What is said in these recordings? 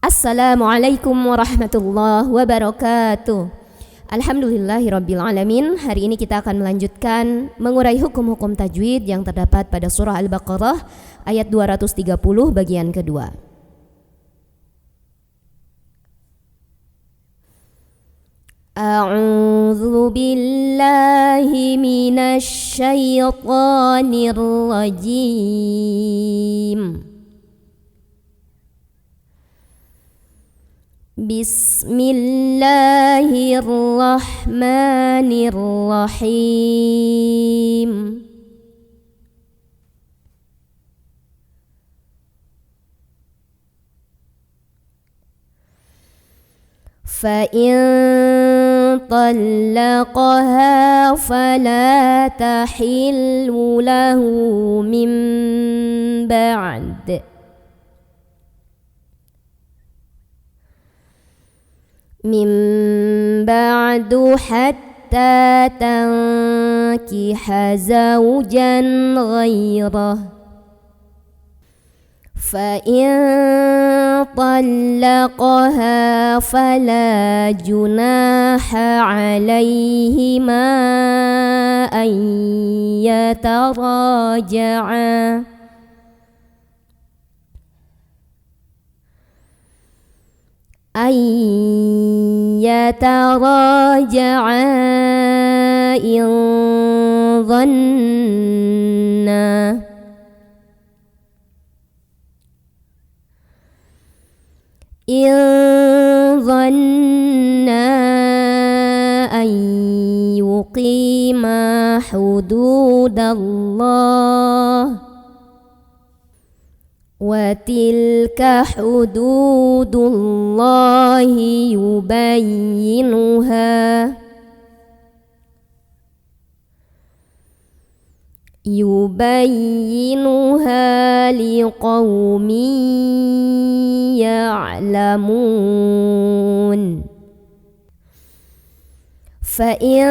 Assalamualaikum warahmatullahi wabarakatuh. Alhamdulillahirrabbilalamin. Hari ini kita akan melanjutkan mengurai hukum-hukum tajwid yang terdapat pada surah Al-Baqarah ayat 230 bagian kedua. A'udzu billahi minasy syaithanir rajim. Bismillahirrahmanirrahim. فَإِن طَلَّقَهَا فَلَا تَحِلُّ لَهُ مِن بعد حتى تنكح زوجا غيره فإن طلقها فلا جناح عليهما أن يتراجعا إن ظنا أن يقيما حدود الله وتلك حدود الله يبينها لقوم يعلمون. فإن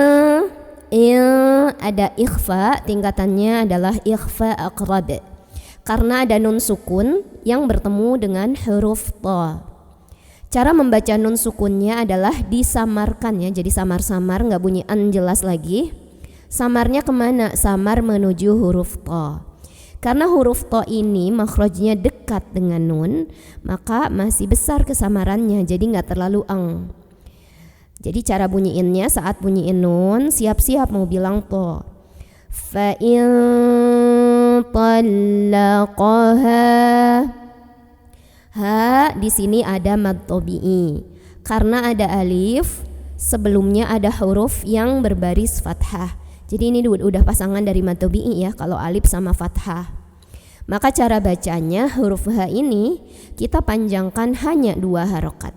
ada ikhfa, tingkatannya adalah ikhfa aqrab karena ada nun sukun yang bertemu dengan huruf ta. Cara membaca nun sukunnya adalah disamarkan ya, jadi samar-samar, nggak bunyi an jelas lagi. Samarnya kemana? Samar menuju huruf ta. Karena huruf ta ini makhrajnya dekat dengan nun, maka masih besar kesamarannya, jadi nggak terlalu ang. Jadi cara bunyiinnya saat bunyiin nun, siap-siap mau bilang ta. Fa'in talaqaha. Ha di sini ada mad tabi'i. Karena ada alif, sebelumnya ada huruf yang berbaris fathah. Jadi ini udah pasangan dari mad tabi'i ya, kalau alif sama fathah. Maka cara bacanya huruf ha ini kita panjangkan hanya 2 harokat.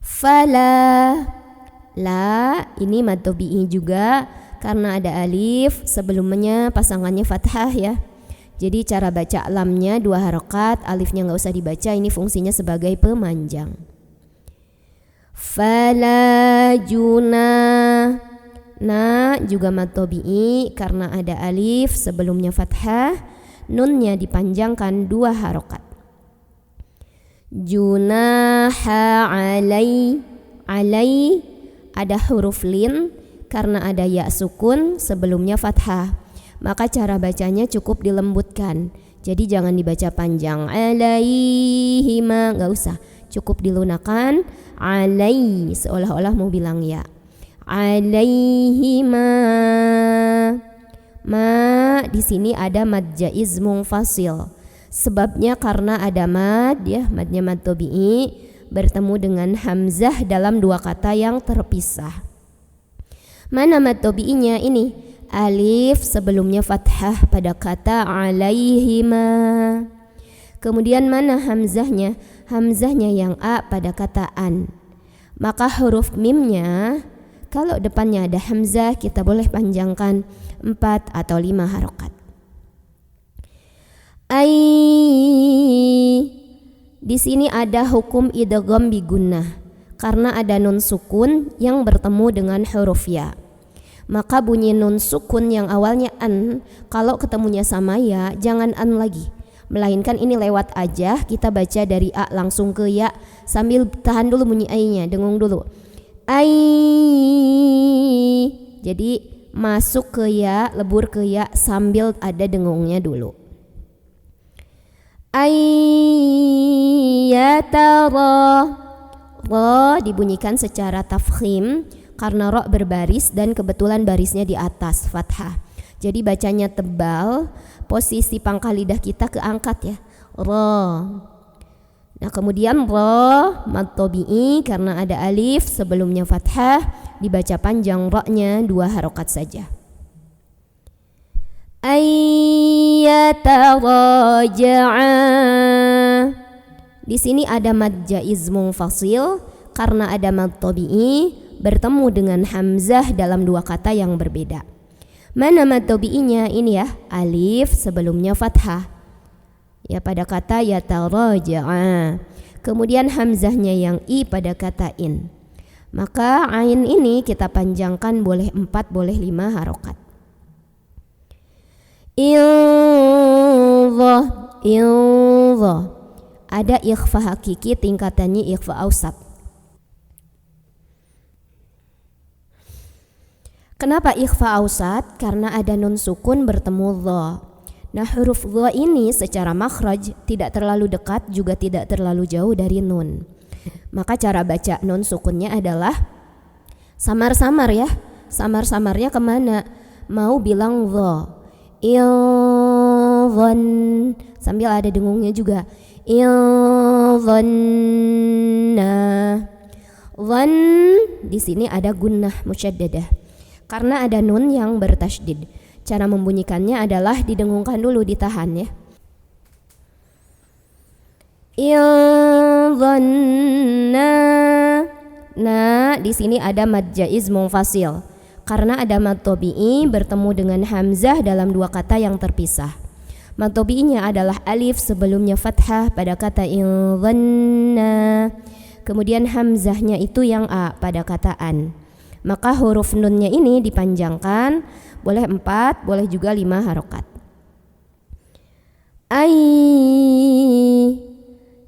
Fala. La ini mad tabi'i juga karena ada alif, sebelumnya pasangannya fathah ya. Jadi cara baca lamnya 2 harokat, alifnya nggak usah dibaca, ini fungsinya sebagai pemanjang. Fala junah. Na juga mad tabi'i karena ada alif, sebelumnya fathah, nunnya dipanjangkan 2 harokat. Junaha alai ada huruf lin karena ada ya sukun, sebelumnya fathah. Maka cara bacanya cukup dilembutkan. Jadi jangan dibaca panjang. Alaihima, nggak usah. Cukup dilunakan alai, seolah-olah mau bilang ya. Alaihima. Ma di sini ada mad jaiz munfasil. Sebabnya karena ada mad ya, madnya mad tabi'i bertemu dengan hamzah dalam 2 kata yang terpisah. Mana mad tabi'inya ini? Alif sebelumnya fathah pada kata alaihima. Kemudian mana hamzahnya? Hamzahnya yang a pada kata an. Maka huruf mimnya kalau depannya ada hamzah kita boleh panjangkan 4 atau 5 harokat. Di sini ada hukum idgham bi gunnah karena ada nun sukun yang bertemu dengan huruf ya. Maka bunyi nun sukun yang awalnya an, kalau ketemunya sama ya jangan an lagi, Melainkan ini lewat aja, kita baca dari A langsung ke Ya sambil tahan dulu bunyi ai-nya, dengung dulu. Ai. Jadi masuk ke Ya, lebur ke Ya sambil ada dengungnya dulu. Ayyatara. Ra dibunyikan secara tafkhim karena ra berbaris dan kebetulan barisnya di atas fathah. Jadi bacanya tebal, posisi pangkal lidah kita keangkat ya. Ra. Nah, kemudian ra mad tabi'i karena ada alif sebelumnya fathah, dibaca panjang ra-nya 2 harokat saja. Ayyataraja'a. Di sini ada mad jaiz munfasil karena ada mad tabi'i bertemu dengan hamzah dalam 2 kata yang berbeda. Mana mad tabi'inya? Ini ya, alif sebelumnya fathah. Ya pada kata yataraja'a. Kemudian hamzahnya yang i pada kata in. Maka ain ini kita panjangkan boleh 4 boleh 5 harokat. Ilza. Ada ikhfa hakiki, tingkatannya ikhfa ausat. Kenapa ikhfa ausat? Karena ada nun sukun bertemu dha. Nah, huruf dha ini secara makhraj tidak terlalu dekat juga tidak terlalu jauh dari nun. Maka cara baca nun sukunnya adalah samar-samar ya. Samar-samarnya kemana? Mau bilang dha. Ilzan sambil ada dengungnya juga. Ilzanna. Dhan di sini ada gunnah musyaddadah karena ada nun yang bertasydid. Cara membunyikannya adalah didengungkan dulu, ditahan ya. Ilzanna. Nah, di sini ada mad jaiz munfasil karena ada mad tabi'i bertemu dengan hamzah dalam 2 kata yang terpisah. Mad tabi'inya adalah alif sebelumnya fathah pada kata ilzanna. Kemudian hamzahnya itu yang a pada kata an. Maka huruf nunnya ini dipanjangkan, boleh 4, boleh juga 5 harokat. Ai.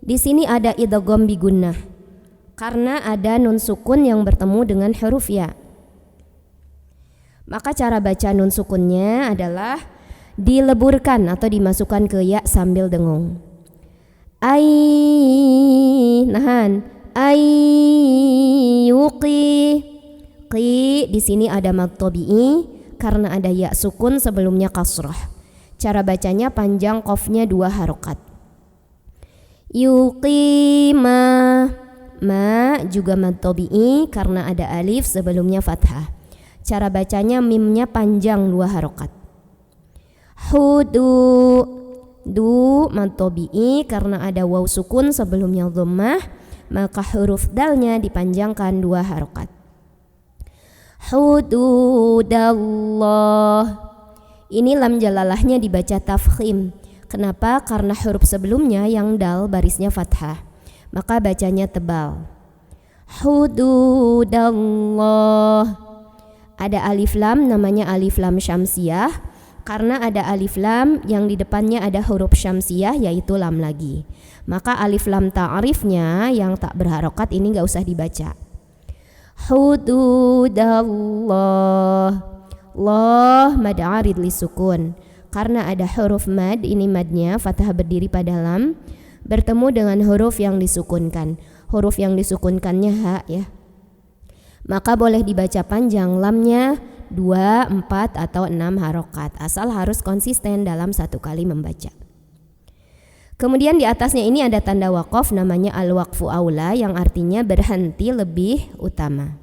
Di sini ada idgham bi gunnah karena ada nun sukun yang bertemu dengan huruf ya. Maka cara baca nun sukunnya adalah dileburkan atau dimasukkan ke ya sambil dengung. Ai, nahan. Ayyuqi. Qi di sini ada mad tabi'i karena ada ya sukun sebelumnya kasrah. Cara bacanya panjang qafnya 2 harokat. Yuqima. Ma juga mad tabi'i karena ada alif sebelumnya fathah. Cara bacanya mimnya panjang 2 harokat. Hudu. Du mad tabi'i karena ada waw sukun sebelumnya dhammah, maka huruf dalnya dipanjangkan 2 harokat. Hududallah. Ini lam jalalahnya dibaca tafkhim. Kenapa? Karena huruf sebelumnya yang dal barisnya fathah, maka bacanya tebal. Hududallah. Ada alif lam namanya alif lam syamsiyah karena ada alif lam yang di depannya ada huruf syamsiyah yaitu lam lagi. Maka alif lam ta'rifnya yang tak berharokat ini gak usah dibaca. Hududallah. Allah mad arid li sukun karena ada huruf mad, ini madnya fathah berdiri pada lam bertemu dengan huruf yang disukunkan. Huruf yang disukunkannya ha ya. Maka boleh dibaca panjang lamnya 2, 4 atau 6 harokat, asal harus konsisten dalam 1 kali membaca. Kemudian di atasnya ini ada tanda waqaf namanya al-waqfu aula yang artinya berhenti lebih utama.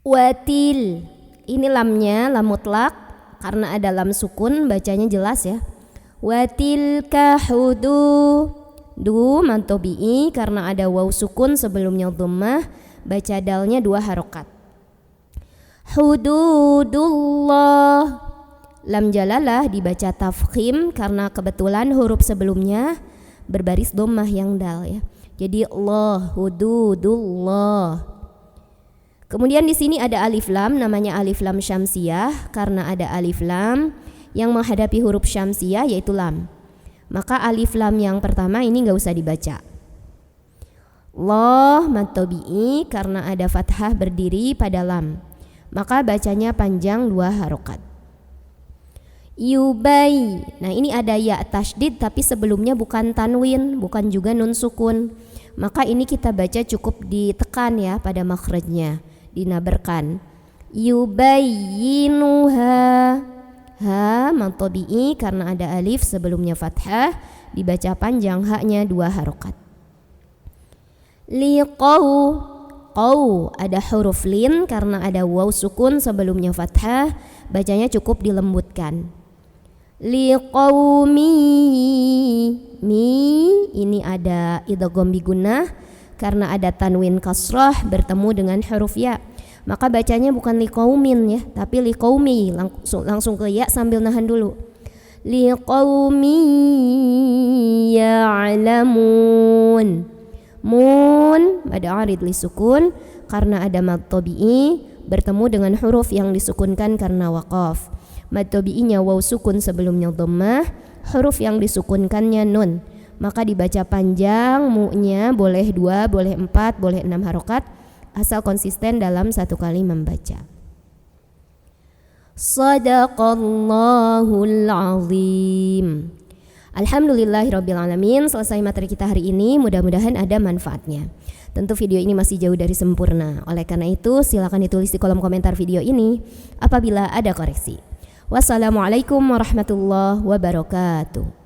Watil. Ini lamnya lam mutlak karena ada lam sukun bacanya jelas ya. Watilka hudu. Du mad tabi'i karena ada waw sukun sebelumnya dhammah, baca dalnya 2 harokat. Hududullah. Lam jalalah dibaca tafkhim karena kebetulan huruf sebelumnya berbaris dhammah yang dal ya. Jadi Allah, hududullah. Kemudian di sini ada alif lam namanya alif lam syamsiyah karena ada alif lam yang menghadapi huruf syamsiyah yaitu lam. Maka alif lam yang pertama ini nggak usah dibaca. Allah mad tabi'i karena ada fathah berdiri pada lam. Maka bacanya panjang 2 harokat. Yubai. Nah ini ada ya tasydid tapi sebelumnya bukan tanwin, bukan juga nun sukun. Maka ini kita baca cukup ditekan ya pada makhrajnya, dinaberkan. Yubayyinuha. Ha mad tabi'i karena ada alif sebelumnya fathah, dibaca panjang haknya 2 harokat. Liqau. Qau ada huruf lin karena ada waw sukun sebelumnya fathah, bacanya cukup dilembutkan. Liqaumi. Mi ini ada idgham bi gunnah karena ada tanwin kasrah bertemu dengan huruf ya. Maka bacanya bukan liqaumin ya, tapi liqaumi, langsung ke ya sambil nahan dulu. Liqaumi ya'lamun. Mun ada arid li sukun karena ada mad tabi'i bertemu dengan huruf yang disukunkan karena waqaf. Mad tabi'inya waw sukun sebelumnya dhammah, huruf yang disukunkannya nun. Maka dibaca panjang, mu-nya boleh 2, boleh 4, boleh 6 harokat asal konsisten dalam 1 kali membaca. Shadaqallahul azim. Alhamdulillahirrabbilalamin. Selesai materi kita hari ini, mudah-mudahan ada manfaatnya. Tentu video ini masih jauh dari sempurna. Oleh karena itu silakan ditulis di kolom komentar video ini apabila ada koreksi. Wassalamualaikum warahmatullahi wabarakatuh.